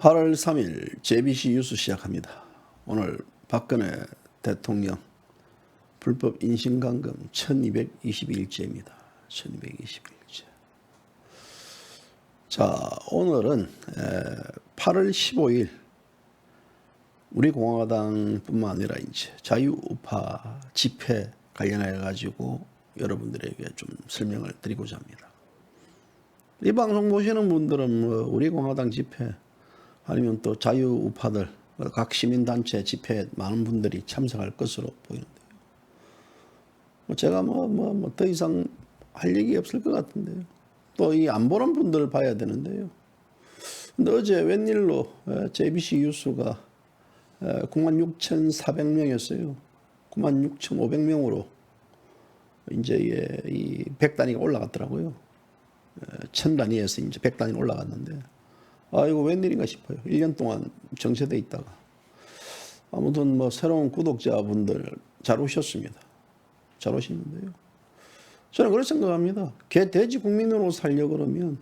8월 3일 JBC 뉴스 시작합니다. 오늘 박근혜 대통령 불법 인신감금 1221제입니다. 1221제. 자, 오늘은 8월 15일 우리 공화당뿐만 아니라 이제 자유우파 집회 관련해 가지고 여러분들에게 좀 설명을 드리고자 합니다. 이 방송 보시는 분들은 우리 공화당 집회 아니면 또 자유우파들 각 시민단체 집회에 많은 분들이 참석할 것으로 보이는데요. 제가 더 이상 할 얘기 없을 것 같은데요. 또 이 안 보는 분들을 봐야 되는데요. 근데 어제 웬일로 JBC 뉴스가 96,400명이었어요. 96,500명으로 이제 이 100단위가 올라갔더라고요. 1000단위에서 이제 100단위로 올라갔는데, 이거 웬일인가 싶어요. 1년 동안 정체돼 있다가. 아무튼 새로운 구독자분들 잘 오셨습니다. 잘 오시는데요. 저는 그렇게 생각합니다. 개 돼지 국민으로 살려고 그러면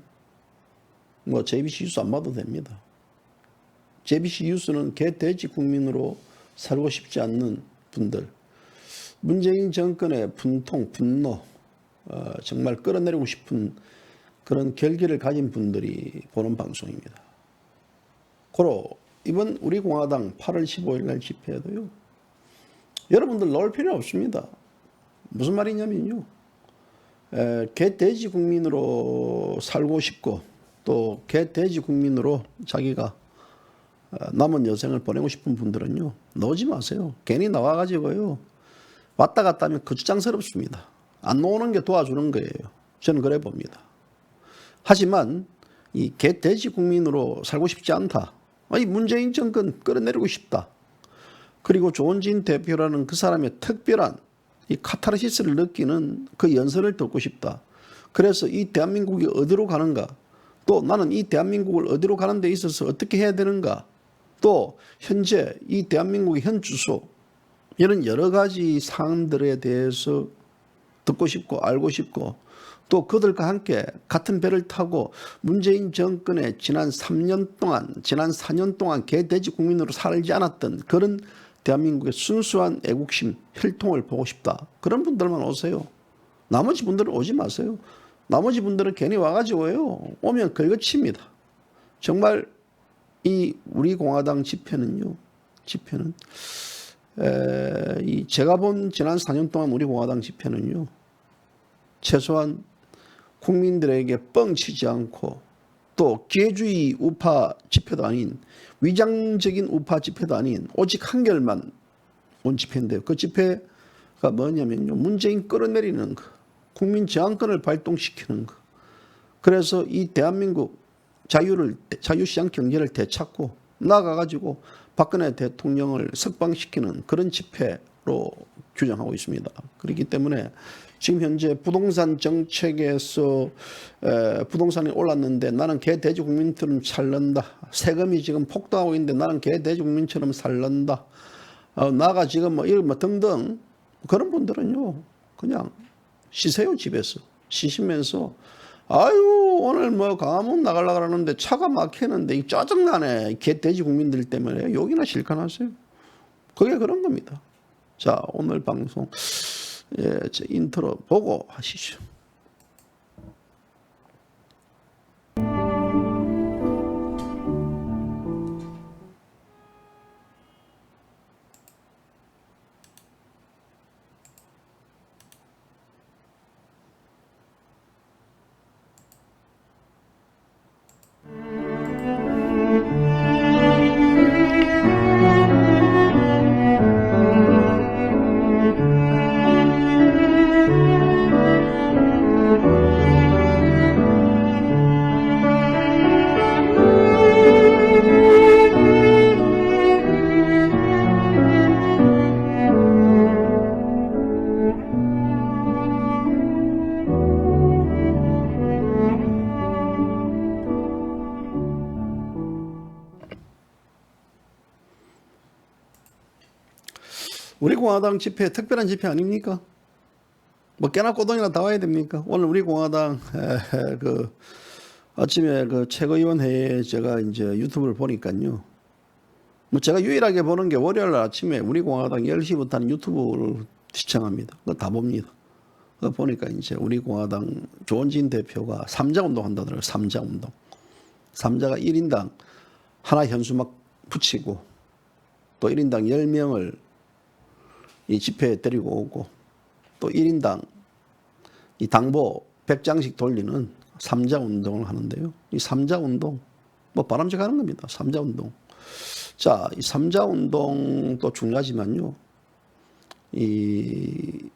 JBC 뉴스 안 봐도 됩니다. JBC 뉴스는 개 돼지 국민으로 살고 싶지 않는 분들, 문재인 정권의 분통, 분노, 정말 끌어내리고 싶은 그런 결기를 가진 분들이 보는 방송입니다. 고로 이번 우리 공화당 8월 15일 날 집회에도요, 여러분들 나올 필요 없습니다. 무슨 말이냐면요, 개 돼지 국민으로 살고 싶고 또 개 돼지 국민으로 자기가 남은 여생을 보내고 싶은 분들은요, 나오지 마세요. 괜히 나와가지고요 왔다 갔다 하면 거추장스럽습니다. 안 나오는 게 도와주는 거예요. 저는 그래 봅니다. 하지만 이 개 돼지 국민으로 살고 싶지 않다, 이 문재인 정권 끌어내리고 싶다, 그리고 조원진 대표라는 그 사람의 특별한 이 카타르시스를 느끼는 그 연설을 듣고 싶다. 그래서 이 대한민국이 어디로 가는가, 또 나는 이 대한민국을 어디로 가는 데 있어서 어떻게 해야 되는가, 또 현재 이 대한민국의 현 주소, 이런 여러 가지 사항들에 대해서 듣고 싶고 알고 싶고, 또 그들과 함께 같은 배를 타고 문재인 정권의 지난 3년 동안, 지난 4년 동안 개돼지 국민으로 살지 않았던 그런 대한민국의 순수한 애국심, 혈통을 보고 싶다. 그런 분들만 오세요. 나머지 분들은 오지 마세요. 나머지 분들은 괜히 와가지고요, 오면 긁어칩니다. 정말 이 우리 공화당 집회는 제가 본 지난 4년 동안 우리 공화당 집회는요, 최소한 국민들에게 뻥치지 않고 또 기회주의 우파 집회도 아닌, 위장적인 우파 집회도 아닌 오직 한결만 온 집회인데요. 그 집회가 뭐냐면요, 문재인 끌어내리는 거, 국민 저항권을 발동시키는 거. 그래서 이 대한민국 자유시장 경제를 되찾고 나아가가지고 박근혜 대통령을 석방시키는 그런 집회로 규정하고 있습니다. 그렇기 때문에 지금 현재 부동산 정책에서 부동산이 올랐는데 나는 개 돼지 국민처럼 살란다. 세금이 지금 폭등하고 있는데 나는 개 돼지 국민처럼 살란다. 나가 지금 이런 등등, 그런 분들은요, 그냥 쉬세요. 집에서 쉬시면서, 아유 오늘 강화문 나가려고 하는데 차가 막히는데 짜증나네, 개 돼지 국민들 때문에, 욕이나 실컷 하세요. 그게 그런 겁니다. 자, 오늘 방송 제 인트로 보고 하시죠. 우리 공화당 집회 특별한 집회 아닙니까? 깨나 꼬동이나 다 와야 됩니까? 오늘 우리 공화당 아침에 그 최고위원회에 제가 이제 유튜브를 보니까요. 뭐 제가 유일하게 보는 게 월요일 아침에 우리 공화당 10시부터는 유튜브를 시청합니다. 그거 다 봅니다. 그거 보니까 이제 우리 공화당 조원진 대표가 삼자 운동 한다더라고요. 삼자 운동. 삼자가 1인당 하나 현수막 붙이고 또 1인당 10명을 이 집회에 데리고 오고 또 1인당 이 당보 100장씩 돌리는 삼자 운동을 하는데요. 이 삼자 운동 뭐 바람직하는 겁니다. 삼자 운동. 자, 이 삼자 운동도 중요하지만요. 이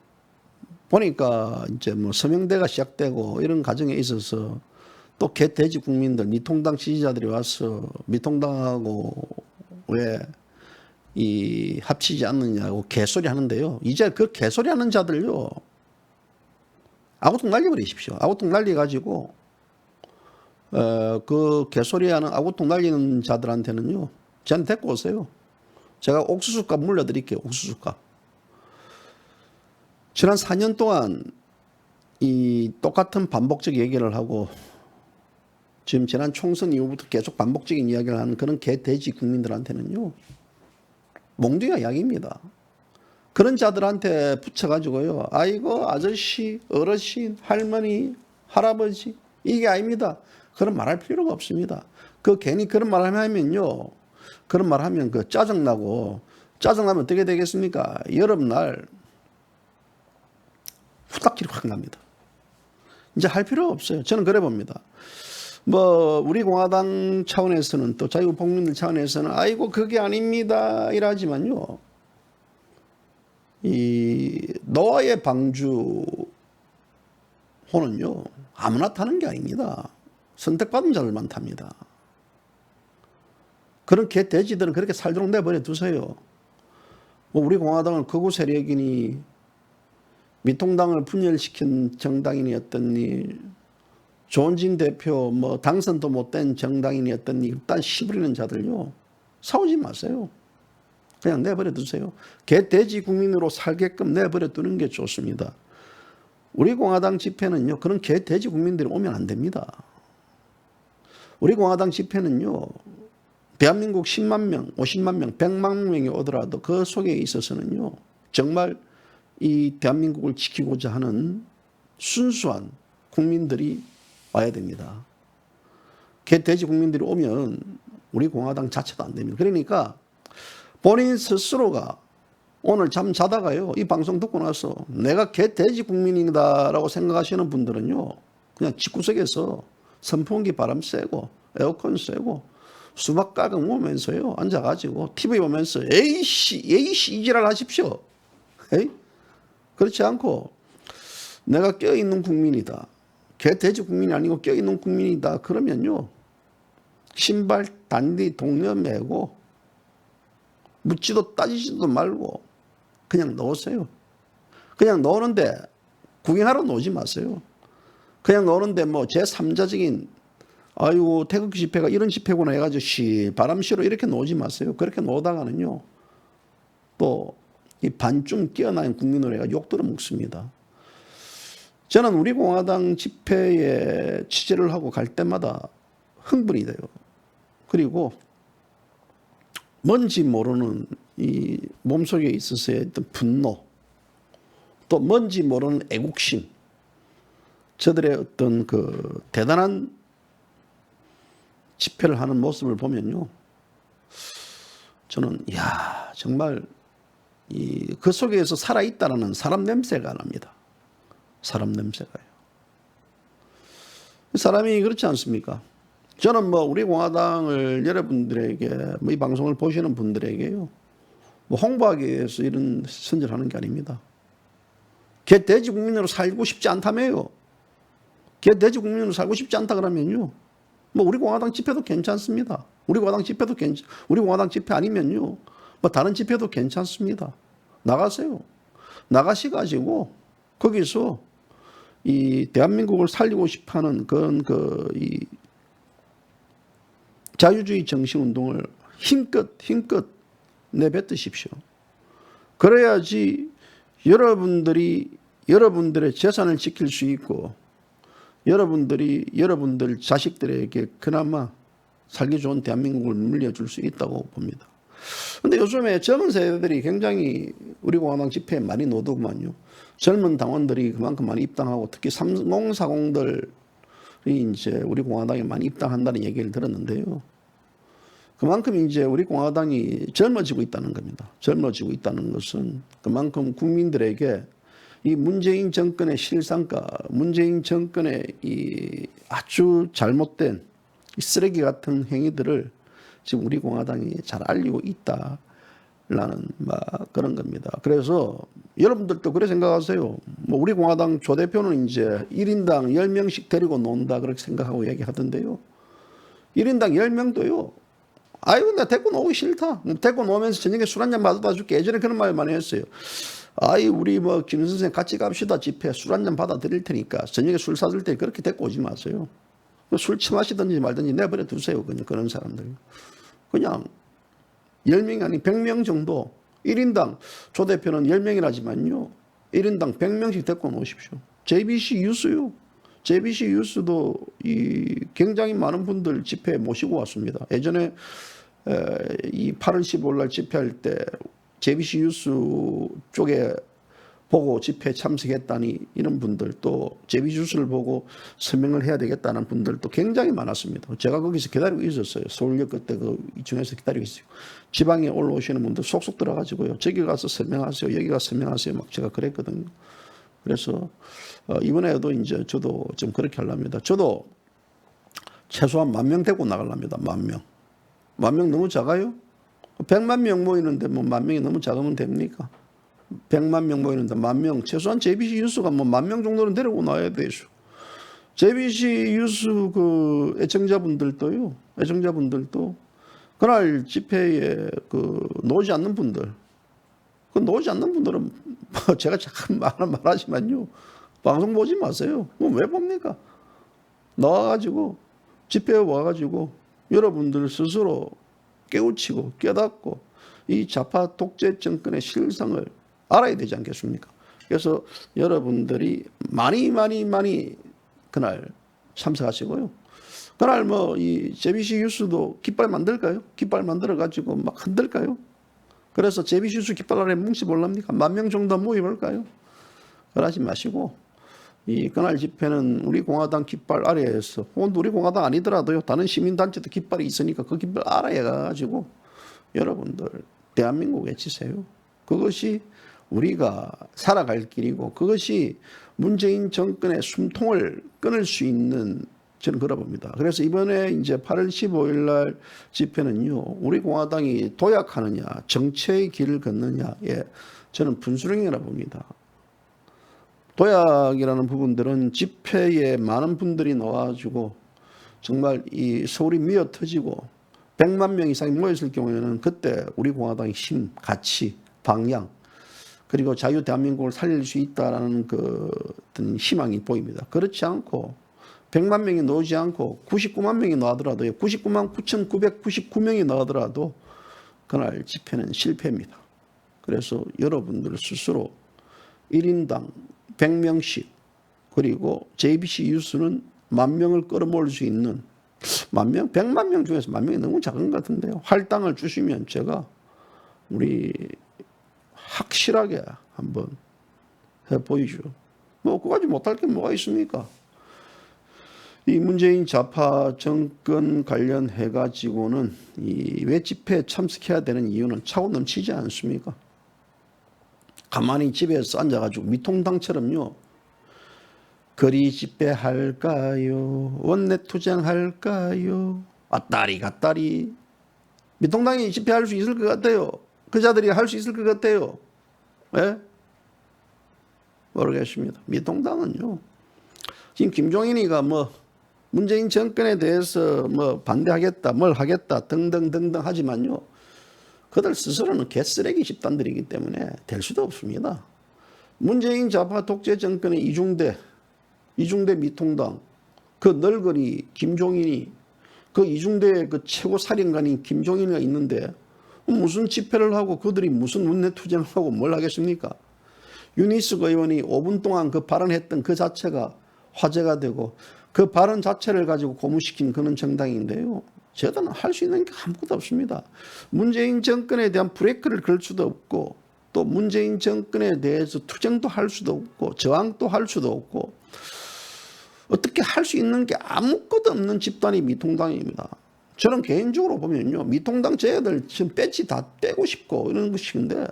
보니까 이제 뭐 서명대가 시작되고 이런 과정에 있어서 또 개돼지 국민들 미통당 지지자들이 와서 미통당하고 왜 이 합치지 않느냐고 개소리 하는데요. 이제 그 개소리 하는 자들요. 아구통 날려버리십시오. 아구통 날려가지고 그 개소리하는 아구통 날리는 자들한테는요. 저한테 데리고 오세요. 제가 옥수수값 물려드릴게요. 옥수수값. 지난 4년 동안 이 똑같은 반복적 얘기를 하고 지금 지난 총선 이후부터 계속 반복적인 이야기를 하는 그런 개돼지 국민들한테는요. 몽둥이가 약입니다. 그런 자들한테 붙여가지고요. 아이고 아저씨, 어르신, 할머니, 할아버지 이게 아닙니다. 그런 말할 필요가 없습니다. 그 괜히 그런 말 하면요. 그런 말 하면 그 짜증나고 짜증나면 어떻게 되겠습니까? 여름날 후딱질이 확 납니다. 이제 할 필요가 없어요. 저는 그래 봅니다. 뭐 우리 공화당 차원에서는 또 자유국민들 차원에서는 아이고 그게 아닙니다 이러지만요. 이 노아의 방주호는요 아무나 타는 게 아닙니다. 선택받은 자들만 탑니다. 그런 개돼지들은 그렇게 살도록 내버려 두세요. 뭐 우리 공화당은 극우 세력이니 미통당을 분열시킨 정당인이었더니 조원진 대표 뭐 당선도 못된 정당인이었더니 일단 시부리는 자들요. 싸우지 마세요. 그냥 내버려 두세요. 개돼지 국민으로 살게끔 내버려 두는 게 좋습니다. 우리 공화당 집회는요. 그런 개돼지 국민들이 오면 안 됩니다. 우리 공화당 집회는요. 대한민국 10만 명, 50만 명, 100만 명이 오더라도 그 속에 있어서는요. 정말 이 대한민국을 지키고자 하는 순수한 국민들이 와야 됩니다. 개돼지 국민들이 오면 우리 공화당 자체도 안 됩니다. 그러니까 본인 스스로가 오늘 잠 자다가요. 이 방송 듣고 나서 내가 개돼지 국민이다라고 생각하시는 분들은요. 그냥 집구석에서 선풍기 바람 쐬고 에어컨 쐬고 수박 가끔 오면서요. 앉아가지고 TV 보면서 에이씨 이지랄 하십시오. 에이? 그렇지 않고 내가 껴있는 국민이다. 개돼지 국민이 아니고 껴있는 국민이다. 그러면요. 신발 단디 동료 매고 묻지도 따지지도 말고 그냥 넣으세요. 그냥 넣는데 구경하러 놓지 마세요. 그냥 넣는데 뭐 제3자적인 아이고 태극기 집회가 이런 집회구나 해가지고 바람시로 이렇게 놓지 마세요. 그렇게 놓다가는요. 또 이 반쯤 끼어난 국민으로 해가 욕 들어먹습니다. 저는 우리 공화당 집회에 취재를 하고 갈 때마다 흥분이 돼요. 그리고 뭔지 모르는 이 몸속에 있어서의 어떤 분노, 또 뭔지 모르는 애국심, 저들의 어떤 그 대단한 집회를 하는 모습을 보면요. 저는 이야 정말 그 속에서 살아있다라는 사람 냄새가 납니다. 사람 냄새가요. 사람이 그렇지 않습니까? 저는 뭐 우리 공화당을 여러분들에게 뭐 이 방송을 보시는 분들에게요. 뭐 홍보하기 위해서 이런 선전을 하는 게 아닙니다. 개돼지 국민으로 살고 싶지 않다며요. 개돼지 국민으로 살고 싶지 않다 그러면요. 뭐 우리 공화당 집회도 괜찮습니다. 우리 공화당 집회 아니면요. 뭐 다른 집회도 괜찮습니다. 나가세요. 나가셔가지고 거기서 이 대한민국을 살리고 싶어하는 그런 이 자유주의 정신운동을 힘껏 내뱉으십시오. 그래야지 여러분들의 재산을 지킬 수 있고 여러분들 자식들에게 그나마 살기 좋은 대한민국을 물려줄 수 있다고 봅니다. 근데 요즘에 젊은 세대들이 굉장히 우리 공화당 집회에 많이 노더구만요. 젊은 당원들이 그만큼 많이 입당하고 특히 3040들이 이제 우리 공화당에 많이 입당한다는 얘기를 들었는데요. 그만큼 이제 우리 공화당이 젊어지고 있다는 겁니다. 젊어지고 있다는 것은 그만큼 국민들에게 이 문재인 정권의 실상과 문재인 정권의 이 아주 잘못된 이 쓰레기 같은 행위들을 지금 우리 공화당이 잘 알리고 있다라는 그런 겁니다. 그래서 여러분들도 그래 생각하세요. 뭐 우리 공화당 조 대표는 이제 1인당 10명씩 데리고 논다 그렇게 생각하고 얘기하던데요. 1인당 10명도요. 아이고 나 데리고 노기 싫다. 데리고 노면서 저녁에 술 한잔 받아다 줄게. 예전에 그런 말 많이 했어요. 아이 우리 뭐 김 선생 같이 갑시다 집회 술 한잔 받아 드릴 테니까 저녁에 술 사줄 때 그렇게 데리고 오지 마세요. 술 처마시든지 말든지 내버려 두세요. 그냥 그런 사람들. 그냥 10명이 아닌 100명 정도 1인당 조 대표는 10명이라지만요. 1인당 100명씩 데리고 놓으십시오. JBC 유스요. JBC 유스도 굉장히 많은 분들 집회에 모시고 왔습니다. 예전에 이 8월 15일 날 집회할 때 JBC 유스 쪽에 보고 집회에 참석했다니 이런 분들 또 JBC 유스를 보고 서명을 해야 되겠다는 분들도 굉장히 많았습니다. 제가 거기서 기다리고 있었어요. 서울역 그때 그 이중에서 기다리고 있어요. 지방에 올라오시는 분들 속속 들어가지고요. 저기 가서 서명하세요. 여기 가서 서명하세요. 막 제가 그랬거든요. 그래서 이번에도 이제 저도 좀 그렇게 하려합니다. 저도 최소한 10,000명 데리고 나가려합니다. 10,000명. 10,000명 너무 작아요? 100만 명 모이는데 뭐 10,000명이 너무 작으면 됩니까? 100만 명 모이는데 10,000명. 최소한 JBC 유스가 뭐 10,000명 정도는 데리고 나와야 되죠. JBC 유스 그 애청자분들도 그날 집회에 노지 않는 분들, 노지 않는 분들은 제가 잠깐 말하지만요. 방송 보지 마세요. 왜 봅니까? 나와가지고 집회에 와가지고 여러분들 스스로 깨우치고 깨닫고 이 좌파 독재 정권의 실상을 알아야 되지 않겠습니까? 그래서 여러분들이 많이 그날 참석하시고요. 그날 뭐 이 JBC 유스도 깃발 만들까요? 깃발 만들어가지고 막 흔들까요? 그래서 JBC 유스 깃발 아래 뭉치볼랍니까? 10,000명 정도 모여볼까요? 그러지 마시고 이 그날 집회는 우리 공화당 깃발 아래에서 혹은 우리 공화당 아니더라도요. 다른 시민단체도 깃발이 있으니까 그 깃발 아래에 가지고 여러분들 대한민국 외치세요. 그것이 우리가 살아갈 길이고 그것이 문재인 정권의 숨통을 끊을 수 있는 저는 그러 봅니다. 그래서 이번에 이제 8월 15일 날 집회는요. 우리 공화당이 도약하느냐 정체의 길을 걷느냐에 저는 분수령이라고 봅니다. 도약이라는 부분들은 집회에 많은 분들이 나와가지고 정말 이 서울이 미어 터지고 100만 명 이상이 모였을 경우에는 그때 우리 공화당의 힘, 가치, 방향 그리고 자유 대한민국을 살릴 수 있다라는 그 어떤 희망이 보입니다. 그렇지 않고 100만 명이 나오지 않고 99만 명이 나오더라도요. 99만 9,999명이 나오더라도 그날 집회는 실패입니다. 그래서 여러분들 스스로 1인당 100명씩 그리고 JBC 유스는 10,000명을 끌어모을 수 있는 10,000명? 100만 명 중에서 10,000명이 너무 작은 것 같은데요. 할당을 주시면 제가 우리 확실하게 한번 해보이죠. 뭐 그거까지 못할 게 뭐가 있습니까? 이 문재인 좌파 정권 관련해 가지고는 왜 집회에 참석해야 되는 이유는 차고 넘치지 않습니까? 가만히 집에서 앉아가지고 미통당처럼요. 거리 집회 할까요? 원내 투쟁 할까요? 왔다리 갔다리. 미통당이 집회할 수 있을 것 같아요. 그 자들이 할 수 있을 것 같아요. 예? 모르겠습니다. 미통당은요. 지금 김종인이가 뭐 문재인 정권에 대해서 뭐 반대하겠다, 뭘 하겠다 등등등등 하지만요. 그들 스스로는 개쓰레기 집단들이기 때문에 될 수도 없습니다. 문재인 좌파 독재 정권의 이중대 미통당, 그 널거리 김종인이 그 이중대의 그 최고 살인관인 김종인이가 있는데 무슨 집회를 하고 그들이 무슨 원내 투쟁을 하고 뭘 하겠습니까? 윤희숙 의원이 5분 동안 그 발언했던 그 자체가 화제가 되고 그 발언 자체를 가지고 고무시킨 그런 정당인데요. 저들은 할 수 있는 게 아무것도 없습니다. 문재인 정권에 대한 브레이크를 걸 수도 없고 또 문재인 정권에 대해서 투쟁도 할 수도 없고 저항도 할 수도 없고 어떻게 할 수 있는 게 아무것도 없는 집단이 미통당입니다. 저는 개인적으로 보면요. 미통당 쟤들 지금 배지 다 떼고 싶고 이런 것인데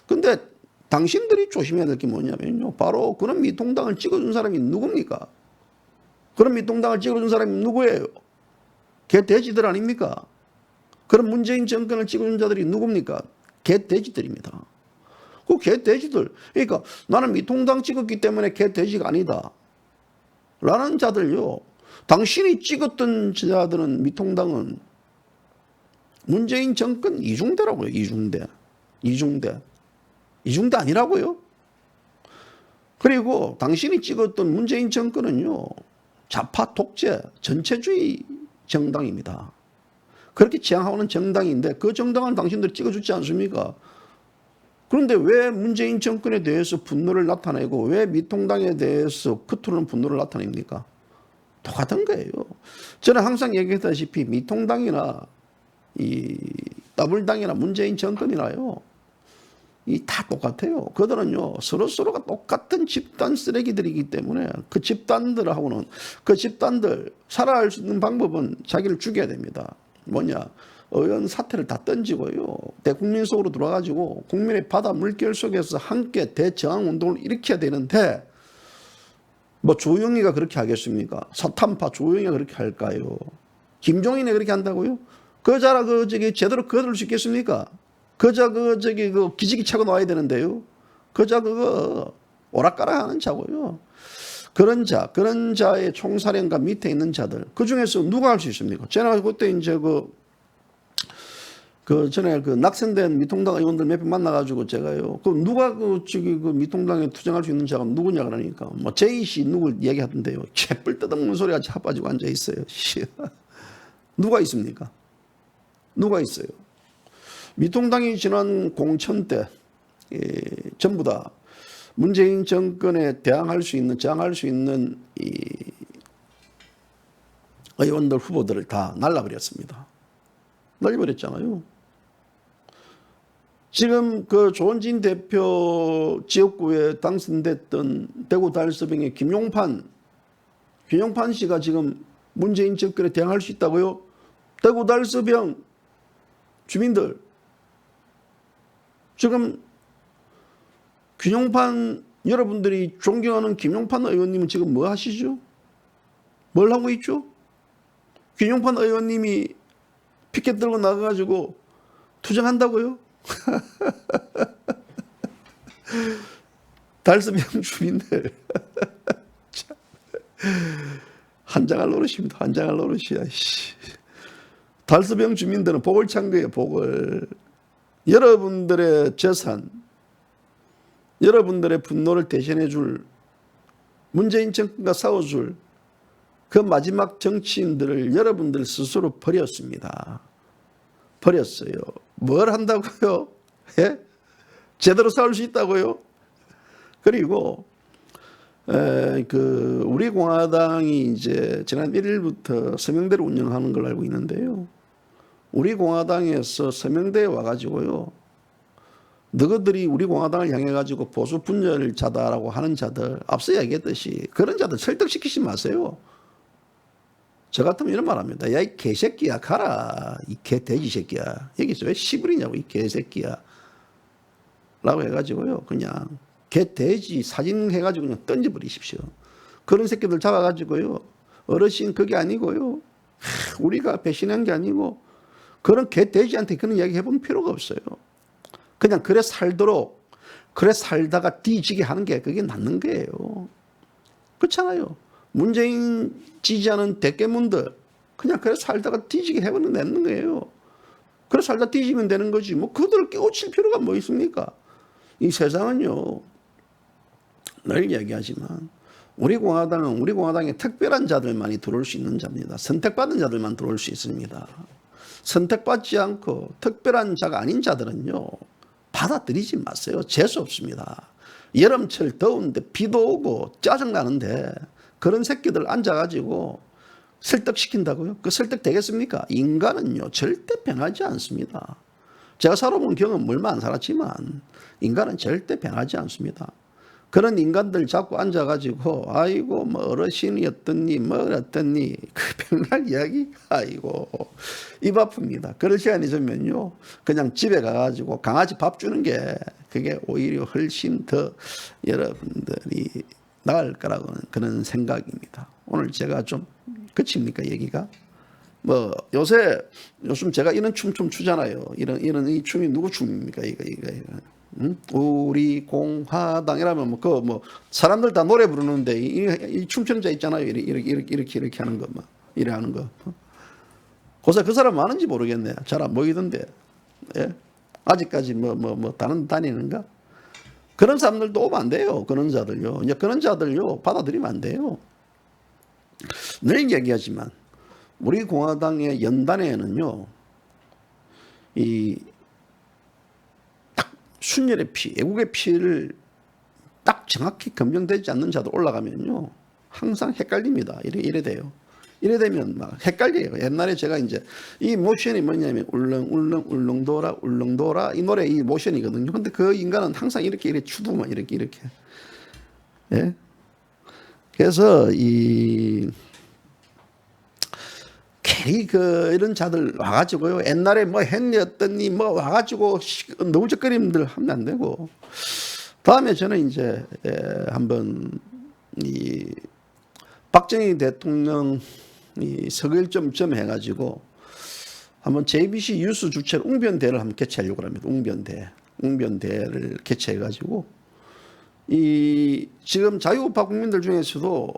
근데 당신들이 조심해야 될 게 뭐냐면요. 바로 그런 미통당을 찍어준 사람이 누굽니까? 그런 미통당을 찍어준 사람이 누구예요? 개돼지들 아닙니까? 그런 문재인 정권을 찍어준 자들이 누굽니까? 개돼지들입니다. 그 개돼지들. 그러니까 나는 미통당 찍었기 때문에 개돼지가 아니다. 라는 자들요. 당신이 찍었던 자들은 미통당은 문재인 정권 이중대라고요. 이중대. 이중대 아니라고요. 그리고 당신이 찍었던 문재인 정권은요. 좌파 독재 전체주의 정당입니다. 그렇게 지향하는 정당인데 그 정당은 당신들이 찍어주지 않습니까? 그런데 왜 문재인 정권에 대해서 분노를 나타내고 왜 미통당에 대해서 크투는 분노를 나타냅니까? 똑같은 거예요. 저는 항상 얘기했다시피 미통당이나 이 더블당이나 문재인 정권이나요. 다 똑같아요. 그들은요, 서로가 똑같은 집단 쓰레기들이기 때문에 그 집단들하고는 그 집단들 살아갈 수 있는 방법은 자기를 죽여야 됩니다. 뭐냐? 의원 사태를 다 던지고요. 대국민 속으로 들어와가지고 국민의 바다 물결 속에서 함께 대저항 운동을 일으켜야 되는데 뭐 조영희가 그렇게 하겠습니까? 사탄파 조영희가 그렇게 할까요? 김종인이 그렇게 한다고요? 그자라 제대로 거둘 수 있겠습니까? 그저 기지개 차고 나와야 되는데요. 그저 오락가락 하는 자고요. 그런 자의 총사령관 밑에 있는 자들, 그 중에서 누가 할 수 있습니까? 제가 그때 이제 전에 낙선된 미통당 의원들 몇 명 만나가지고 제가요. 누가 미통당에 투쟁할 수 있는 자가 누구냐 그러니까 뭐 제이 씨 누구 얘기하던데요. 채뿔 뜯어먹는 소리가 자빠지고 앉아 있어요. 누가 있습니까? 누가 있어요? 미통당이 지난 공천 때 전부 다 문재인 정권에 저항할 수 있는 이 의원들 후보들을 다 날라버렸습니다. 날려버렸잖아요. 지금 조원진 대표 지역구에 당선됐던 대구 달서병의 김용판 씨가 지금 문재인 정권에 대항할 수 있다고요? 대구 달서병 주민들 지금 여러분들이 존경하는 김용판 의원님은 지금 뭐 하시죠? 뭘 하고 있죠? 김용판 의원님이 피켓 들고 나가가지고 투쟁한다고요? 달서병 주민들 한장할 노릇입니다. 한장할 노릇이야. 달서병 주민들은 복을 찬 거예요. 복을. 여러분들의 재산, 여러분들의 분노를 대신해 줄 문재인 정권과 싸워줄 그 마지막 정치인들을 여러분들 스스로 버렸습니다. 버렸어요. 뭘 한다고요? 예? 제대로 싸울 수 있다고요? 그리고 우리 공화당이 이제 지난 1일부터 서명대를 운영하는 걸 알고 있는데요. 우리 공화당에서 서명대에 와가지고요. 너희들이 우리 공화당을 향해가지고 보수 분열을 자다라고 하는 자들, 앞서 얘기했듯이 그런 자들 설득시키지 마세요. 저 같으면 이런 말 합니다. 야, 이 개새끼야, 가라. 이 개돼지 새끼야. 여기서 왜 시부리냐고, 이 개새끼야. 라고 해가지고요. 그냥 개돼지 사진 해가지고 그냥 던져버리십시오. 그런 새끼들 잡아가지고요. 어르신 그게 아니고요. 우리가 배신한 게 아니고 그런 개돼지한테 그런 이야기 해본 필요가 없어요. 그냥 그래 살다가 뒤지게 하는 게 그게 낫는 거예요. 그렇잖아요. 문재인 지지하는 대깨문들 그냥 그래 살다가 뒤지게 해버리면 되는 거예요. 그래 살다 뒤지면 되는 거지. 뭐 그들을 깨우칠 필요가 뭐 있습니까? 이 세상은요. 늘 얘기하지만 우리 공화당은 우리 공화당에 특별한 자들만이 들어올 수 있는 자입니다. 선택받은 자들만 들어올 수 있습니다. 선택받지 않고 특별한 자가 아닌 자들은요. 받아들이지 마세요. 재수 없습니다. 여름철 더운데 비도 오고 짜증나는데 그런 새끼들 앉아가지고 설득시킨다고요? 그 설득 되겠습니까? 인간은요 절대 변하지 않습니다. 제가 살아본 경험 얼마 안 살았지만 인간은 절대 변하지 않습니다. 그런 인간들 자꾸 앉아가지고 아이고 뭐 어르신이었더니 뭐 어랬더니 그 백날 이야기 아이고 입 아픕니다. 그럴 시간이 있으면요 그냥 집에 가가지고 강아지 밥 주는 게 그게 오히려 훨씬 더 여러분들이 나을 거라고는 그런 생각입니다. 오늘 제가 좀 그칩니까 얘기가? 뭐 요즘 제가 이런 춤 좀 추잖아요. 이런 이 춤이 누구 춤입니까? 이거. 응? 우리 공화당이라면 뭐 사람들 다 노래 부르는데 이 춤추는 자 있잖아요. 이렇게 하는 거 막 이래 하는 거. 고사 그 사람 많은지 모르겠네. 잘 안 보이던데. 예? 아직까지 뭐 다니는가? 그런 사람들도 오면 안 돼요. 그런 자들요. 이제 그런 자들요 받아들이면 안 돼요. 늘 얘기하지만 우리 공화당의 연단에는요 이 순혈의 피, 애국의 피를 딱 정확히 검증되지 않는 자들 올라가면요 항상 헷갈립니다. 이래 돼요. 이래 되면 막 헷갈려요. 옛날에 제가 이제 이 모션이 뭐냐면 울렁울렁 이 노래 이 모션이거든요. 근데 그 인간은 항상 이렇게 추두만 이렇게. 예? 그래서 괜히 이런 자들 와가지고요. 옛날에 뭐 했니 뭐 와가지고 너우적거림들 하면 안 되고. 다음에 저는 이제 한번 이 박정희 대통령 서글점 해가지고 한번 JBC 뉴스 주최로 웅변대회를 한번 개최하려고 합니다. 웅변대회를 개최해가지고 지금 자유우파 국민들 중에서도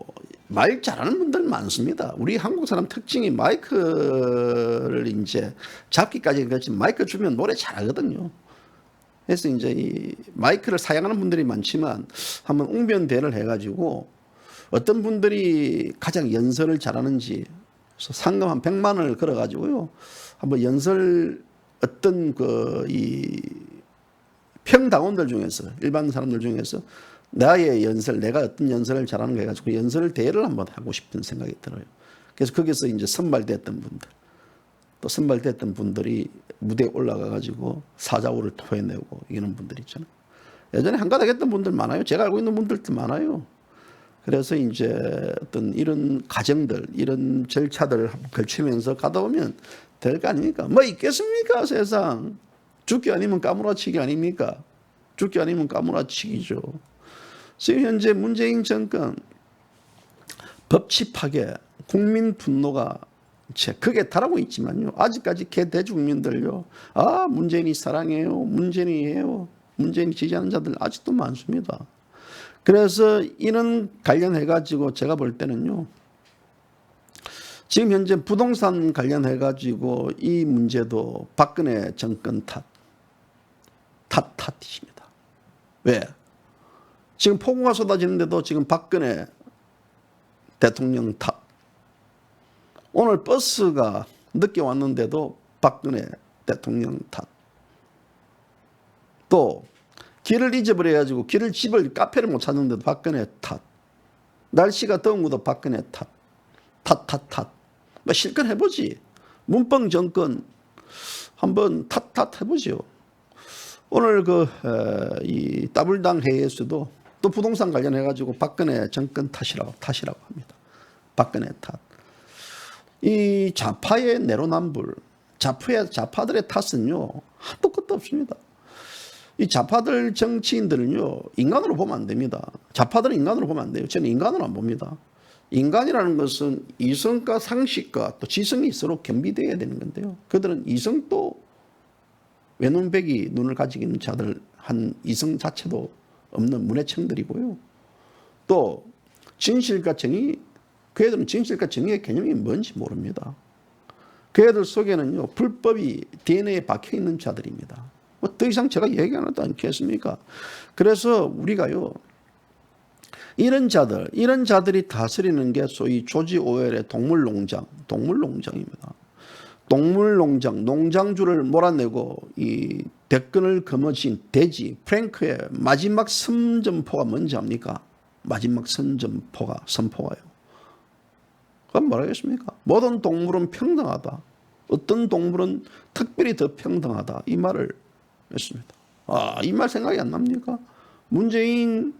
말 잘하는 분들 많습니다. 우리 한국 사람 특징이 마이크를 이제 잡기까지 그렇지 마이크 주면 노래 잘하거든요. 그래서 이제 이 마이크를 사용하는 분들이 많지만 한번 웅변대회를 해가지고 어떤 분들이 가장 연설을 잘하는지 상금 한 100만 원을 걸어가지고요. 한번 연설 어떤 평당원들 중에서 일반 사람들 중에서 나의 연설, 내가 어떤 연설을 잘하는 거 해가지고 연설 대회를 한번 하고 싶은 생각이 들어요. 그래서 거기서 이제 선발됐던 분들, 또 선발됐던 분들이 무대에 올라가가지고 사자우를 토해내고 이런 분들 있잖아요. 예전에 한가닥 했던 분들 많아요. 제가 알고 있는 분들도 많아요. 그래서 이제 어떤 이런 과정들, 이런 절차들을 걸치면서 가다 보면 될 거 아닙니까? 뭐 있겠습니까, 세상. 죽기 아니면 까무라치기 아닙니까? 죽기 아니면 까무라치기죠. 지금 현재 문재인 정권 법치 파괴, 국민 분노가 극에 달하고 있지만요. 아직까지 개대중민들요. 문재인이 사랑해요. 문재인이에요. 문재인 지지하는 자들 아직도 많습니다. 그래서 이런 관련해가지고 제가 볼 때는요. 지금 현재 부동산 관련해가지고 이 문제도 박근혜 정권 탓입니다. 왜? 지금 폭우가 쏟아지는데도 지금 박근혜 대통령 탓. 오늘 버스가 늦게 왔는데도 박근혜 대통령 탓. 또 길을 잊어버려가지고 집을 카페를 못 찾는데도 박근혜 탓. 날씨가 더운 것도 박근혜 탓. 뭐 실컷 해보지. 문펑 정권 한번 해보죠. 오늘 이 더블당 회의에서도 또 부동산 관련해가지고 박근혜 정권 탓이라고 합니다. 박근혜 탓. 이 좌파의 내로남불, 좌파들의 탓은요, 한도 끝도 없습니다. 이 좌파들 정치인들은요, 인간으로 보면 안 됩니다. 좌파들은 인간으로 보면 안 돼요. 저는 인간으로 안 봅니다. 인간이라는 것은 이성과 상식과 또 지성이 서로 겸비되어야 되는 건데요. 그들은 이성도 외눈박이 눈을 가지고 있는 자들 한 이성 자체도 없는 문외청들이고요. 또 진실과 정의, 그애들은 진실과 정의의 개념이 뭔지 모릅니다. 그애들 속에는요 불법이 DNA에 박혀 있는 자들입니다. 뭐 더 이상 제가 얘기 안 해도 않겠습니까? 그래서 우리가요 이런 자들이 다스리는 게 소위 조지 오웰의 동물농장입니다. 동물농장, 농장주를 몰아내고 이 대권을 거머쥔 돼지 프랭크의 마지막 선전포가 뭔지 압니까? 마지막 선포가요. 그럼 뭐라 하겠습니까? 모든 동물은 평등하다. 어떤 동물은 특별히 더 평등하다. 이 말을 했습니다. 이 말 생각이 안 납니까? 문재인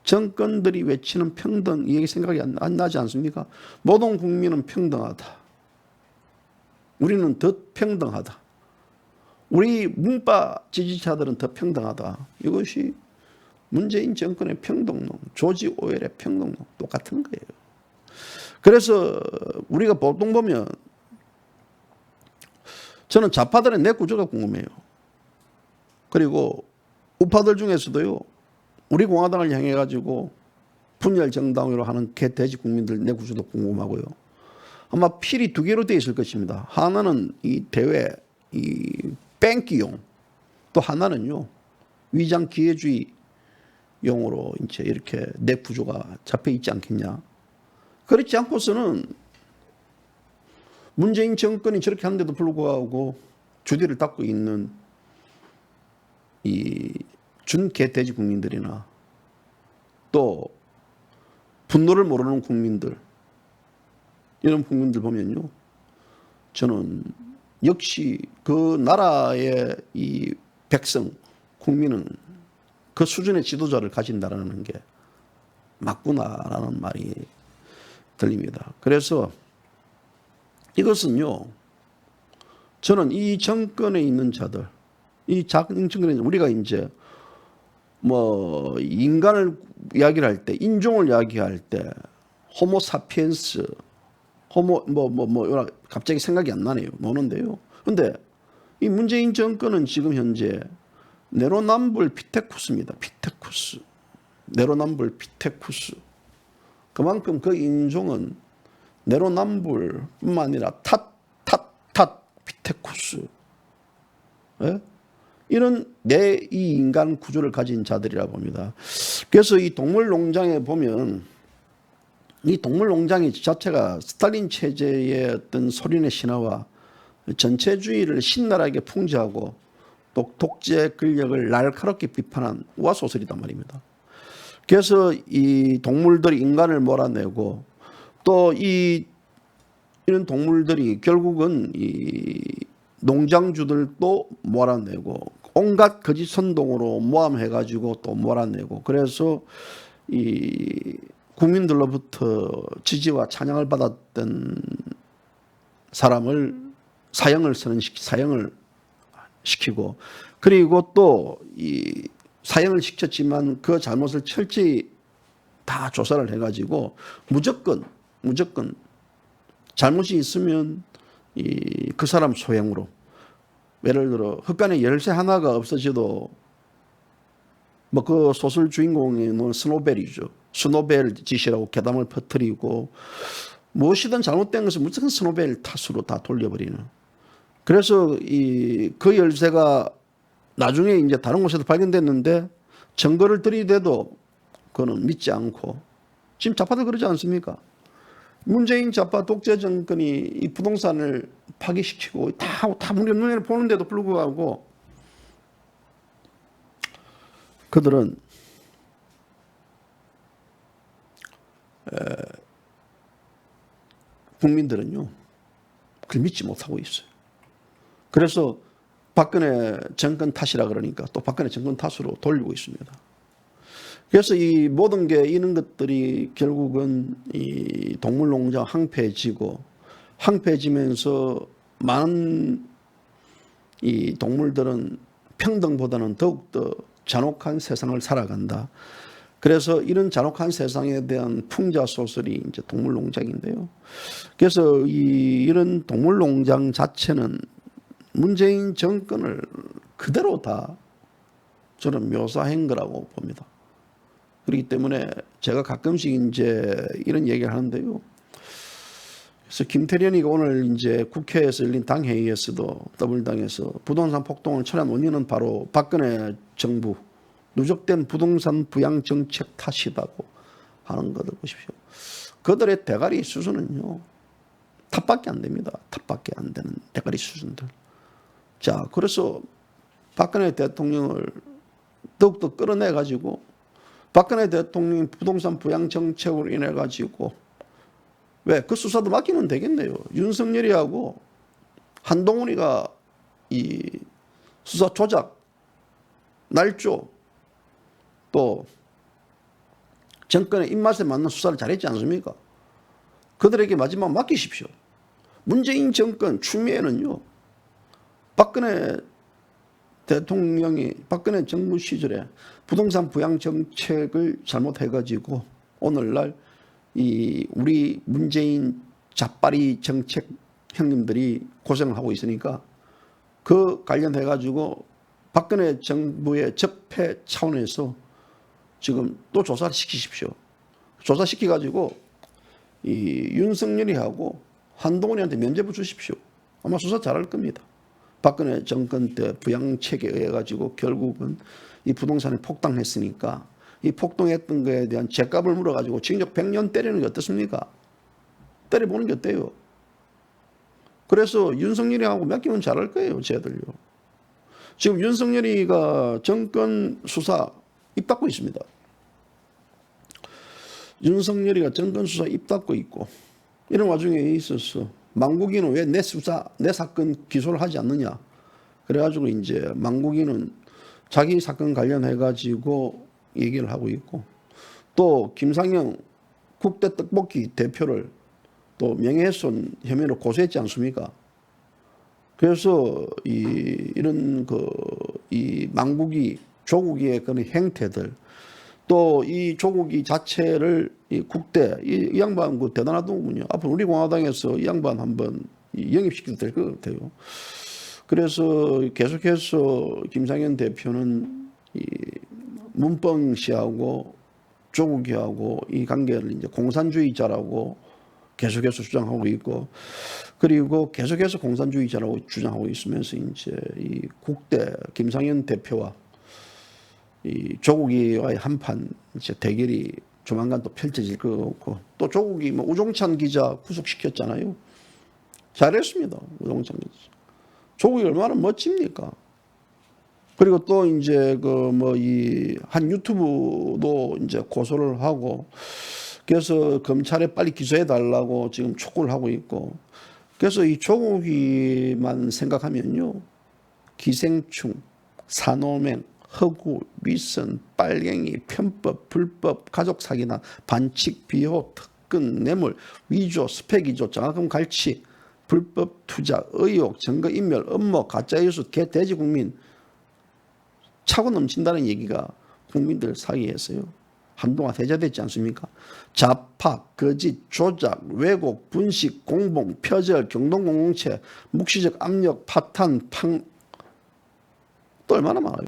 정권들이 외치는 평등, 이 얘기 생각이 안 나지 않습니까? 모든 국민은 평등하다. 우리는 더 평등하다. 우리 문파 지지자들은 더 평등하다. 이것이 문재인 정권의 평등론, 조지 오웰의 평등론 똑같은 거예요. 그래서 우리가 보통 보면 저는 좌파들의 내 구조가 궁금해요. 그리고 우파들 중에서도요, 우리 공화당을 향해 가지고 분열 정당으로 하는 개돼지 국민들 내 구조도 궁금하고요. 아마 필이 두 개로 되어 있을 것입니다. 하나는 이 대외 이 뺑기용, 또 하나는요 위장 기회주의용으로 이제 이렇게 내 구조가 잡혀 있지 않겠냐. 그렇지 않고서는 문재인 정권이 저렇게 하는데도 불구하고 주디를 닦고 있는 이 준개돼지 국민들이나 또 분노를 모르는 국민들, 이런 국민들 보면요, 저는 역시 그 나라의 이 백성, 국민은 그 수준의 지도자를 가진다라는 게 맞구나라는 말이 들립니다. 그래서 이것은요, 저는 이 정권에 있는 자들, 이 작은 정권에 우리가 이제 뭐 인간을 이야기를 할 때, 인종을 이야기할 때 호모 사피엔스, 호모 갑자기 생각이 안 나네요. 노는데요. 근데 이 문재인 정권은 지금 현재 네로남불 피테쿠스입니다. 피테쿠스. 네로남불 피테쿠스. 그만큼 그 인종은 네로남불뿐만 아니라 탓 피테쿠스. 예? 이런 내 이 인간 구조를 가진 자들이라고 봅니다. 그래서 이 동물농장에 보면 이 동물농장이 자체가 스탈린 체제의 어떤 소련의 신화와 전체주의를 신랄하게 풍자하고 또 독재 권력을 날카롭게 비판한 우화소설이단 말입니다. 그래서 이 동물들이 인간을 몰아내고 또 이런 동물들이 결국은 이 농장주들도 몰아내고 온갖 거짓 선동으로 모함해가지고 또 몰아내고, 그래서 이 국민들로부터 지지와 찬양을 받았던 사람을 사형을 시키고, 그리고 또 이 사형을 시켰지만 그 잘못을 철저히 다 조사를 해가지고 무조건 잘못이 있으면 그 사람 소형으로, 예를 들어 흑간의 열쇠 하나가 없어져도 뭐 그 소설 주인공은 스노벨이죠. 스노벨 짓이라고 괴담을 퍼뜨리고 무엇이든 잘못된 것은 무조건 스노벨 탓으로 다 돌려버리는. 그래서 그 열쇠가 나중에 이제 다른 곳에서 발견됐는데 증거를 들이대도 그거는 믿지 않고, 지금 좌파도 그러지 않습니까? 문재인 좌파 독재 정권이 이 부동산을 파기시키고 다 우리 눈에 보는데도 불구하고 그들은 국민들은요 그걸 믿지 못하고 있어요. 그래서 박근혜 정권 탓이라 그러니까 또 박근혜 정권 탓으로 돌리고 있습니다. 그래서 이 모든 게 이런 것들이 결국은 이 동물농장 항폐해지면서 많은 이 동물들은 평등보다는 더욱더 잔혹한 세상을 살아간다. 그래서 이런 잔혹한 세상에 대한 풍자 소설이 이제 동물농장인데요. 그래서 이런 동물농장 자체는 문재인 정권을 그대로 다 저는 묘사한 거라고 봅니다. 그렇기 때문에 제가 가끔씩 이제 이런 얘기를 하는데요. 그래서 김태련이가 오늘 이제 국회에서 열린 당회의에서도 더불당에서 부동산 폭동을 초래한 원인은 바로 박근혜 정부 누적된 부동산 부양 정책 탓이다고 하는 것을 보십시오. 그들의 대가리 수준은요 탑밖에 안 됩니다. 탑밖에 안 되는 대가리 수준들. 자, 그래서 박근혜 대통령을 더욱더 끌어내 가지고 박근혜 대통령이 부동산 부양 정책으로 인해 가지고 왜? 그 수사도 맡기면 되겠네요. 윤석열이하고 한동훈이가 이 수사 조작, 날조, 또 정권의 입맛에 맞는 수사를 잘했지 않습니까? 그들에게 마지막 맡기십시오. 문재인 정권 추미애는요, 박근혜 대통령이 박근혜 정부 시절에 부동산 부양 정책을 잘못해가지고 오늘날 이 우리 문재인 잡바리 정책 형님들이 고생을 하고 있으니까 그 관련해가지고 박근혜 정부의 적폐 차원에서 지금 또 조사를 시키십시오. 조사시켜가지고 이 윤석열이하고 한동훈이한테 면죄부 주십시오. 아마 수사 잘할 겁니다. 박근혜 정권 때 부양책에 의해 가지고 결국은 이 부동산이 폭등했으니까 이 폭등했던 거에 대한 죄값을 물어가지고 징역 100년 때리는 게 어떻습니까? 때려보는 게 어때요? 그래서 윤석열이하고 맡기면 잘할 거예요, 쟤들요. 지금 윤석열이가 정권 수사 입 닫고 있습니다. 윤석열이가 정권 수사 입 닫고 있고 이런 와중에 있어서 망국이는 왜 내 수사, 내 사건 기소를 하지 않느냐. 그래가지고 이제 망국이는 자기 사건 관련해가지고 얘기를 하고 있고 또 김상영 국대 떡볶이 대표를 또 명예훼손 혐의로 고소했지 않습니까? 그래서 이런 이 망국이 조국의 그런 행태들 또 이 조국이 자체를 이 국대 이 양반 그 대단하더군요. 앞으로 우리 공화당에서 이 양반 한번 영입시켜도 될 것 같아요. 그래서 계속해서 김상현 대표는 이 문뻥 씨하고 조국이하고 이 관계를 이제 공산주의자라고 계속해서 주장하고 있고 그리고 계속해서 공산주의자라고 주장하고 있으면서 이제 이 국대 김상현 대표와 이 조국이와의 한판 이제 대결이 조만간 또 펼쳐질 것 같고 또 조국이 뭐 우종찬 기자 구속시켰잖아요. 잘했습니다. 우종찬 기자. 조국이 얼마나 멋집니까? 그리고 또 이제 그 뭐 이 한 유튜브도 이제 고소를 하고 그래서 검찰에 빨리 기소해 달라고 지금 촉구를 하고 있고 그래서 이 조국이만 생각하면요 기생충, 산호맹, 허구, 위선, 빨갱이, 편법, 불법, 가족 사기나 반칙, 비호, 특권, 뇌물, 위조, 스펙 위조, 장학금 갈취, 불법 투자, 의혹, 증거 인멸, 음모, 가짜뉴스, 개돼지 국민 차고 넘친다는 얘기가 국민들 사이에서요. 한동안 회자됐지 않습니까? 자파, 거짓, 조작, 왜곡, 분식, 공봉, 표절, 경동공동체, 묵시적 압력, 파탄, 또 얼마나 많아요.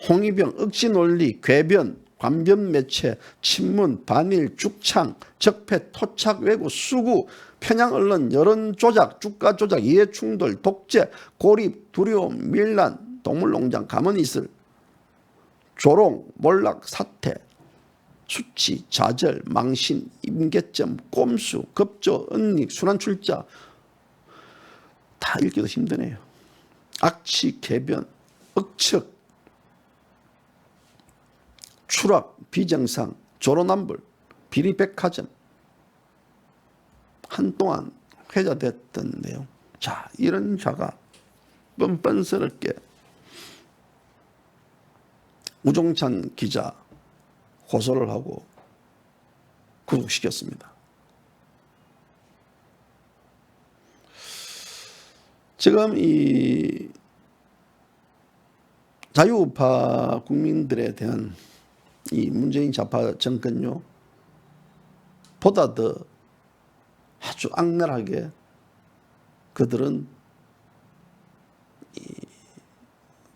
홍위병, 억지 논리, 궤변, 관변 매체, 친문, 반일, 죽창, 적폐, 토착, 왜곡, 수구, 편향 언론, 여론 조작, 주가 조작, 이해 충돌, 독재, 고립, 두려움, 밀란, 동물농장, 가만있을, 조롱, 몰락, 사태, 수치, 좌절, 망신, 임계점, 꼼수, 급조, 은닉, 순환출자 다 읽기도 힘드네요. 악취, 개변, 억측, 추락, 비정상, 조로남불, 비리백화점 한동안 회자됐던 내용. 자, 이런 자가 뻔뻔스럽게 우종찬 기자 고소를 하고 구속시켰습니다. 지금 이 자유우파 국민들에 대한 이 문재인 좌파 정권요 보다 더 아주 악랄하게 그들은 이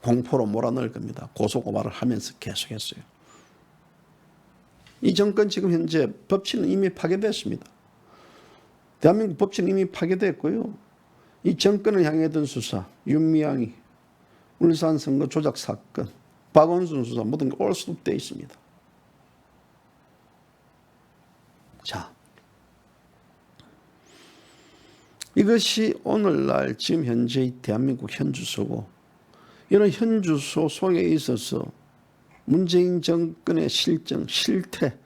공포로 몰아넣을 겁니다. 고소고발을 하면서 계속했어요. 이 정권 지금 현재 법치는 이미 파괴됐습니다. 대한민국 법치는 이미 파괴됐고요. 이 정권을 향했던 수사, 윤미향이 울산 선거 조작 사건, 박원순 수사 모든 게 올스톱되어 있습니다. 자, 이것이 오늘날 지금 현재 대한민국 현주소고 이런 현주소 속에 있어서 문재인 정권의 실정, 실태,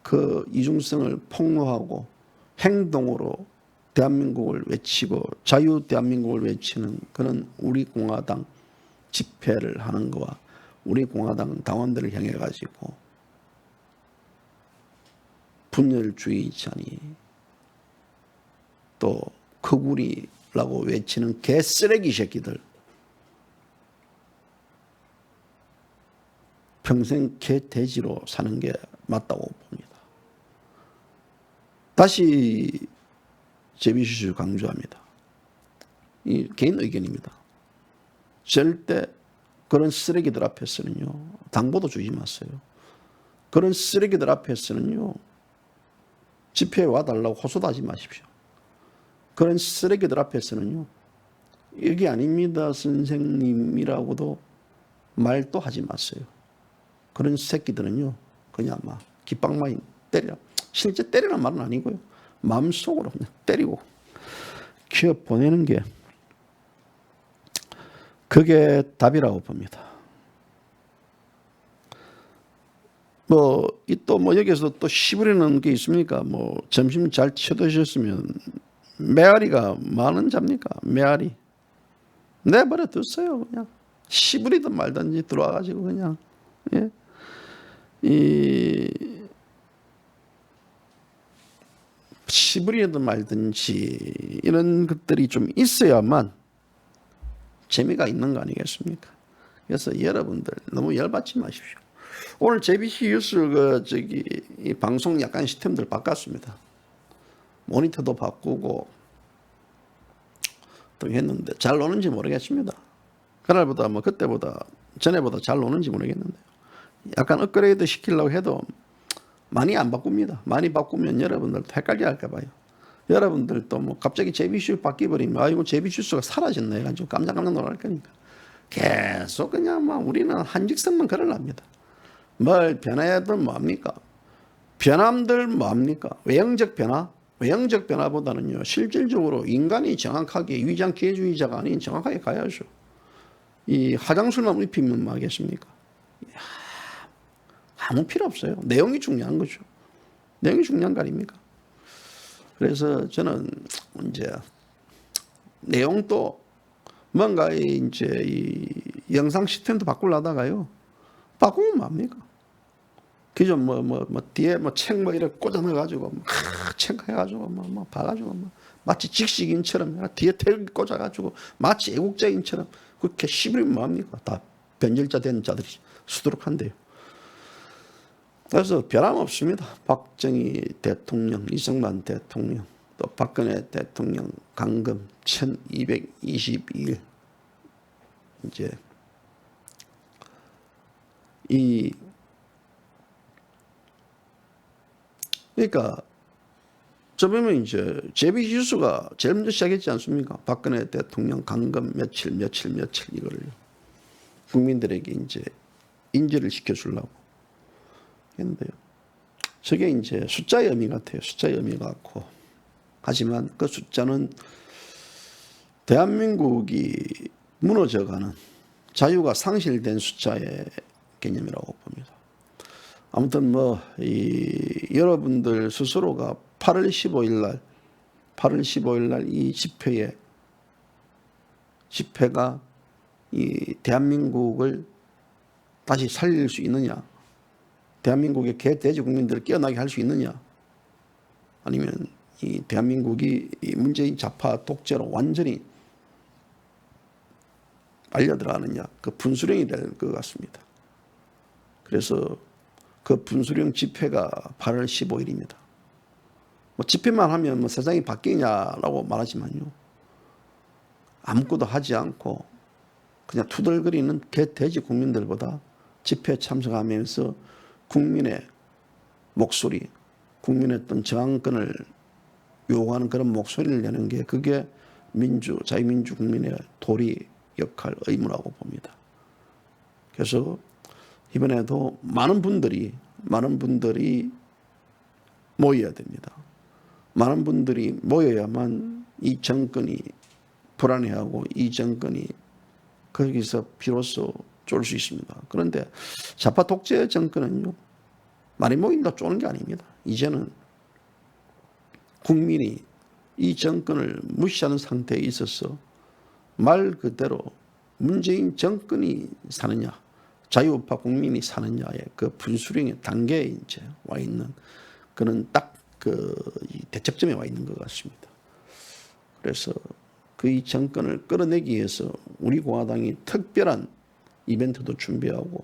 그 이중성을 폭로하고 행동으로 대한민국을 외치고 자유 대한민국을 외치는 그런 우리 공화당 집회를 하는 거와 우리 공화당 당원들을 향해 가지고 분열주의자니 또 커구리라고 외치는 개쓰레기 새끼들 평생 개돼지로 사는 게 맞다고 봅니다. 다시 제비슈슈 강조합니다. 이 개인 의견입니다. 절대 그런 쓰레기들 앞에서는요, 당보도 주지 마세요. 그런 쓰레기들 앞에서는요, 집회에 와달라고 호소도 하지 마십시오. 그런 쓰레기들 앞에서는요, 여기 아닙니다 선생님이라고도 말도 하지 마세요. 그런 새끼들은요, 그냥 막 깃방망이 때려. 실제 때리는 말은 아니고요, 마음속으로 그냥 때리고 키워 보내는 게 그게 답이라고 봅니다. 또 여기서 또 시부리는 게 있습니까? 점심 잘 쳐드셨으면 메아리가 많은 잡니까? 메아리 내버려 뒀어요. 그냥 시부리든 말든지 들어와가지고 그냥 시부리든 말든지 이런 것들이 좀 있어야만 재미가 있는 거 아니겠습니까? 그래서 여러분들 너무 열받지 마십시오. 오늘 JBC 뉴스 이 방송 약간 시스템들 바꿨습니다. 모니터도 바꾸고 또 했는데 잘 노는지 모르겠습니다. 그날보다 그때보다 전에보다 잘 노는지 모르겠는데 약간 업그레이드 시키려고 해도 많이 안 바꿉니다. 많이 바꾸면 여러분들도 헷갈려 할까 봐요. 여러분들도 갑자기 JBC 바뀌어버리면 아이고 JBC가 사라졌네 해가지고 깜짝깜짝 놀랄 거니까 계속 그냥 우리는 한직선만 걸으랍니다. 뭘 변화해도 뭐합니까? 변함들 뭐합니까? 외형적 변화? 외형적 변화보다는요, 실질적으로 인간이 정확하게 위장 기회주의자가 아닌 정확하게 가야죠. 이 화장술만 입히면 뭐 하겠습니까? 아무 필요 없어요. 내용이 중요한 거죠. 내용이 중요한 거 아닙니까? 그래서 저는 이제 내용도 뭔가 이제 이 영상 시스템도 바꾸려다가요, 바꾸면 뭐합니까? 기존 뒤에 책 이렇게 꽂아 넣어가지고 책 해가지고 봐가지고 마치 직식인처럼 뒤에 텔 꽂아가지고 마치 애국자인처럼 그렇게 시부리면 뭐합니까? 다 변절자 된 자들이 수두룩한데요. 그래서 변함없습니다. 박정희 대통령, 이승만 대통령, 또 박근혜 대통령 강금 1222일 이제 그러니까 저번에 이제 JBC 뉴스가 제일 먼저 시작했지 않습니까? 박근혜 대통령 강금 며칠 이거를 국민들에게 이제 인지를 시켜주려고 했는데요. 저게 이제 숫자의 의미 같아요. 숫자의 의미 같고. 하지만 그 숫자는 대한민국이 무너져가는 자유가 상실된 숫자의 개념이라고 봅니다. 아무튼 여러분들 스스로가 8월 15일 날 이 집회가 이 대한민국을 다시 살릴 수 있느냐, 대한민국의 개돼지 국민들을 깨어나게 할 수 있느냐, 아니면 이 대한민국이 이 문재인 좌파 독재로 완전히 빨려들어가느냐, 그 분수령이 될 것 같습니다. 그래서 그 분수령 집회가 8월 15일입니다. 집회만 하면 세상이 바뀌냐라고 말하지만요, 아무것도 하지 않고 그냥 투덜거리는 개돼지 국민들보다 집회에 참석하면서 국민의 목소리, 국민의 어떤 저항권을 요구하는 그런 목소리를 내는 게 그게 자유민주 국민의 도리 역할, 의무라고 봅니다. 그래서 이번에도 많은 분들이 모여야 됩니다. 많은 분들이 모여야만 이 정권이 불안해하고 이 정권이 거기서 비로소 쫄 수 있습니다. 그런데 좌파 독재 정권은요, 많이 모인다 쪼는 게 아닙니다. 이제는 국민이 이 정권을 무시하는 상태에 있어서 말 그대로 문재인 정권이 사느냐, 자유우파 국민이 사느냐의 그 분수령의 단계에 이제 와 있는 그는 딱 그 대척점에 와 있는 것 같습니다. 그래서 그 이 정권을 끌어내기 위해서 우리 공화당이 특별한 이벤트도 준비하고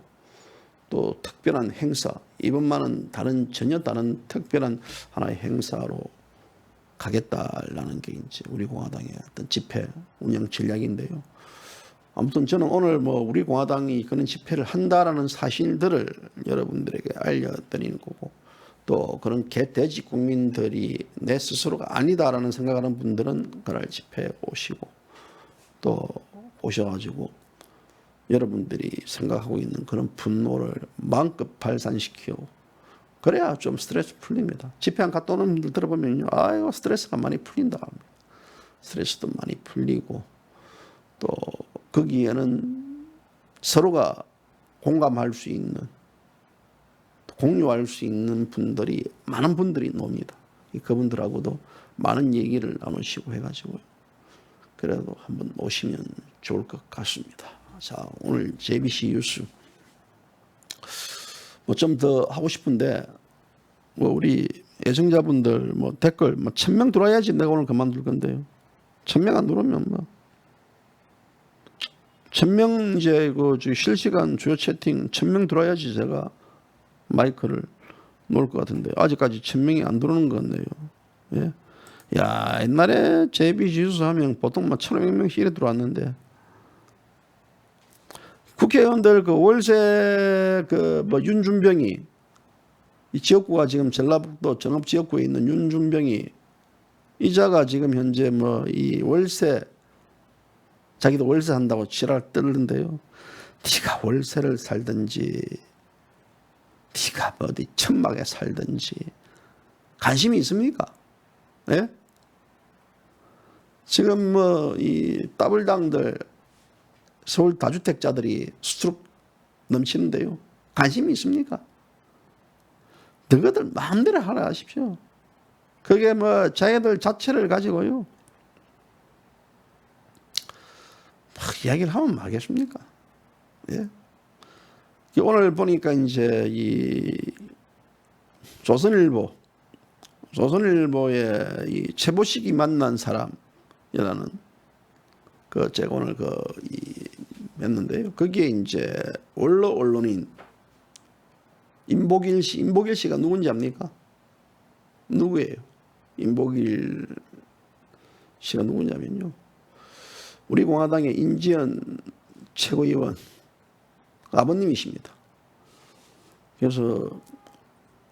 또 특별한 행사, 이번만은 전혀 다른 특별한 하나의 행사로 가겠다라는 게 이제 우리 공화당의 어떤 집회 운영 전략인데요. 아무튼 저는 오늘 우리 공화당이 그런 집회를 한다라는 사실들을 여러분들에게 알려드리는 거고, 또 그런 개돼지 국민들이 내 스스로가 아니다라는 생각하는 분들은 그날 집회에 오시고 또 오셔가지고 여러분들이 생각하고 있는 그런 분노를 마음껏 발산시키고, 그래야 좀 스트레스 풀립니다. 집회 안 갔다 오는 분들 들어보면요, 아유 스트레스가 많이 풀린다 합니다. 스트레스도 많이 풀리고, 또 거기에는 서로가 공감할 수 있는, 공유할 수 있는 분들이, 많은 분들이 놉니다. 그분들하고도 많은 얘기를 나누시고 해가지고요. 그래도 한번 오시면 좋을 것 같습니다. 자, 오늘 JBC 뉴스 좀 더 하고 싶은데, 우리 애청자분들 댓글 1000명 들어와야지 내가 오늘 그만둘 건데요. 1000명 안 들어오면 1000명 이제 실시간 주요 채팅 1000명 들어와야지 제가 마이크를 놓을 것 같은데, 아직까지 1000명이 안 들어오는 것 같네요. 예. 야, 옛날에 JBC 뉴스 하면 보통 1500명씩 이래 들어왔는데, 국회의원들 월세 윤준병이, 이 지역구가 지금 전라북도 전업지역구에 있는 윤준병이, 이자가 지금 현재 이 월세, 자기도 월세 한다고 지랄 떨는데요. 네가 월세를 살든지 네가 어디 천막에 살든지 관심이 있습니까? 예? 지금 이 따블당들 서울 다주택자들이 수두룩 넘치는데요. 관심이 있습니까? 너희들 마음대로 하라 하십시오. 그게 자기들 자체를 가지고요, 이야기를 하면 하겠습니까? 예. 오늘 보니까 이제 이 조선일보에 이 최보식이 만난 사람이라는 제가 오늘 했는데요. 거기에 이제 원로 언론인 임보길 씨가 누군지 압니까? 누구예요? 임보길 씨가 누구냐면요, 우리 공화당의 인지연 최고위원 아버님이십니다. 그래서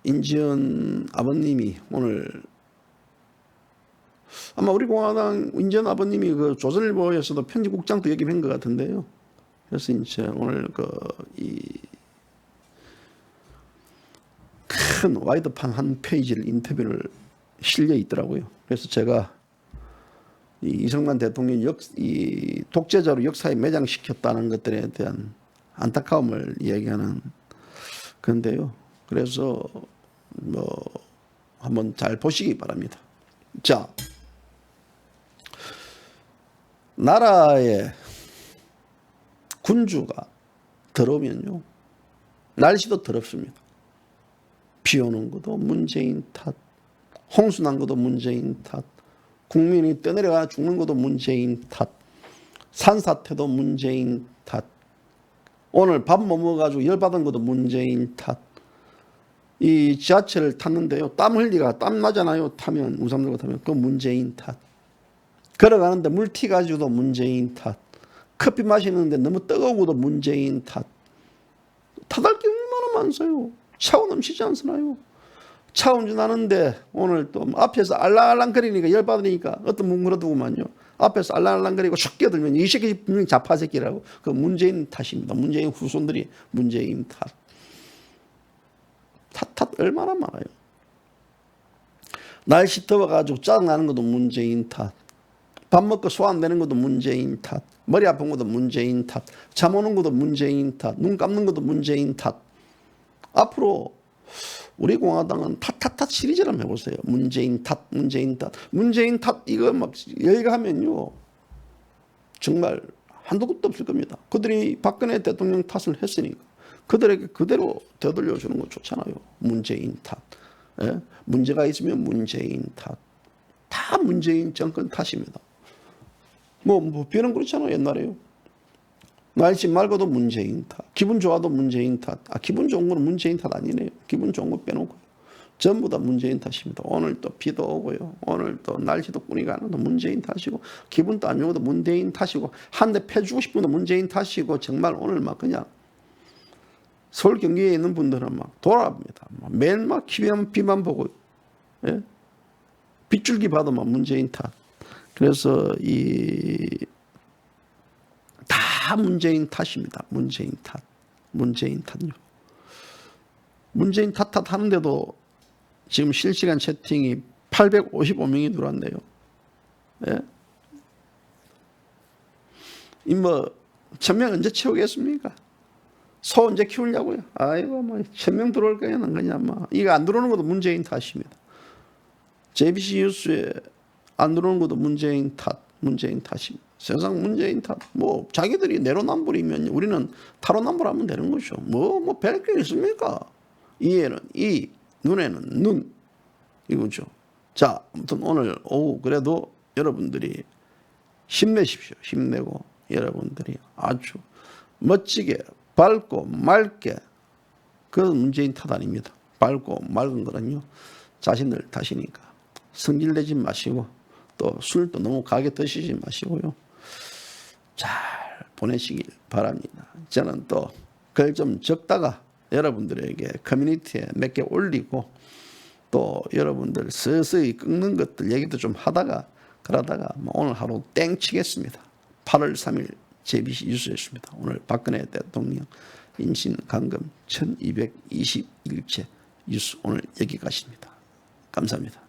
인지연 아버님이 오늘, 아마 우리 공화당 인지연 아버님이 조선일보에서도 편집국장도 역임한 것 같은데요. 그래서 이제 오늘 이 큰 와이드판 한 페이지를 인터뷰를 실려 있더라고요. 그래서 제가 이승만 대통령 이 독재자로 역사에 매장시켰다는 것들에 대한 안타까움을 이야기하는 건데요. 그래서 한번 잘 보시기 바랍니다. 자, 나라에 군주가 더러우면요, 날씨도 더럽습니다. 비 오는 것도 문재인 탓, 홍수 난 것도 문재인 탓, 국민이 떠내려가 죽는 것도 문재인 탓, 산사태도 문재인 탓, 오늘 밥 못 먹어가지고 열받은 것도 문재인 탓. 이 지하철을 탔는데요, 땀 흘리가, 땀 나잖아요. 타면, 우산 들고 타면. 그거 문재인 탓. 걸어가는데 물 튀가지고도 문재인 탓. 커피 마시는데 너무 뜨거운 것도 문재인 탓. 탓할 게 얼마나 많아요. 차고 넘치지 않으나요? 차 운전하는데 오늘 또 앞에서 알랑알랑거리니까 열받으니까 어떤 분 그러더구만요. 앞에서 알랑알랑거리고 슉 끼어들면 이 새끼 분명히 자파 새끼라고. 그 문재인 탓입니다. 문재인 후손들이 문재인 탓. 탓 얼마나 많아요. 날씨 더워가지고 짜증나는 것도 문재인 탓. 밥 먹고 소화 안 되는 것도 문재인 탓. 머리 아픈 것도 문재인 탓. 잠 오는 것도 문재인 탓. 눈 감는 것도 문재인 탓. 앞으로 우리 공화당은 탓 시리즈를 한번 해보세요. 문재인 탓, 문재인 탓, 문재인 탓 이거 막 열거하면요 정말 한도 끝도 없을 겁니다. 그들이 박근혜 대통령 탓을 했으니까 그들에게 그대로 되돌려주는 거 좋잖아요. 문재인 탓. 예? 문제가 있으면 문재인 탓. 다 문재인 정권 탓입니다. 뭐 비는 그렇잖아요. 옛날에요. 날씨 맑아도 문재인 탓. 기분 좋아도 문재인 탓. 기분 좋은 거는 문재인 탓 아니네요. 기분 좋은 거 빼놓고. 전부 다 문재인 탓입니다. 오늘 또 비도 오고요. 오늘 또 날씨도 꾸니가 안 와도 문재인 탓이고, 기분도 안 좋아도 문재인 탓이고, 한 대 패주고 싶은데 문재인 탓이고, 정말 오늘 막 그냥 서울 경기에 있는 분들은 막 돌아갑니다. 매일 막 비만 보고, 예? 빗줄기 봐도 막 문재인 탓. 그래서 다 문재인 탓입니다. 문재인 탓. 문재인 탓요. 문재인 탓 하는데도 지금 실시간 채팅이 855명이 들어왔네요. 예? 이 뭐 1000명 언제 채우겠습니까? 소 언제 키우려고요? 아이고 뭐 1000명 들어올 거냐 안 거냐 뭐 이거 안 들어오는 것도 문재인 탓입니다. JBC 뉴스에 안 들어오는 것도 문재인 탓입니다. 세상 문재인 탓. 뭐 자기들이 내로남불이면 우리는 타로남불하면 되는 거죠. 뭐 별게 있습니까? 이에는 이, 눈에는 눈 이거죠. 자, 아무튼 오늘 오후 그래도 여러분들이 힘내십시오. 힘내고 여러분들이 아주 멋지게 밝고 맑게 그건 문재인 탓 아닙니다. 밝고 맑은 거는요 자신들 탓이니까 성질내지 마시고 또 술도 너무 가게 드시지 마시고요. 잘 보내시길 바랍니다. 저는 또 글 좀 적다가 여러분들에게 커뮤니티에 몇 개 올리고 또 여러분들 서서히 끊는 것들 얘기도 좀 하다가 그러다가 오늘 하루 땡 치겠습니다. 8월 3일 JBC 뉴스였습니다. 오늘 박근혜 대통령 인신 감금 1221째 뉴스 오늘 여기까지입니다. 감사합니다.